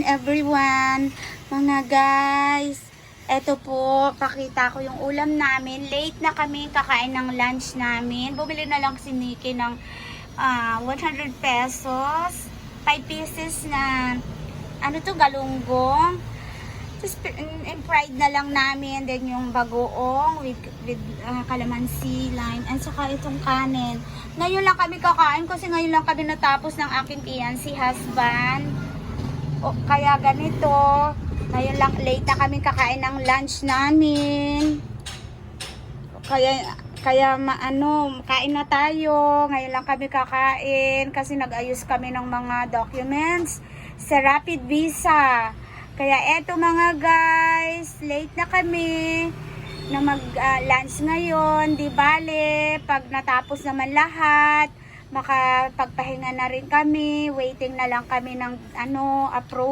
everyone. Mga guys, eto po, pakita ko yung ulam namin. Late na kami kakain ng lunch namin. Bumili na lang si Nikki ng 100 pesos. 5 pieces na, galunggong. Tapos, fried na lang namin. Then, yung bagoong with calamansi, lime, and saka itong kanin. Ngayon lang kami kakain kasi ngayon lang kami natapos ng aking fiancé husband. O, kaya ganito. Ngayon lang, late na kami kakain ng lunch namin. Kaya kain na tayo. Ngayon lang kami kakain kasi nag-ayos kami ng mga documents sa Rapid Visa. Kaya eto mga guys, late na kami na mag-lunch ngayon. Di bale, pag natapos naman lahat, makapagpahinga na rin kami. Waiting na lang kami ng approve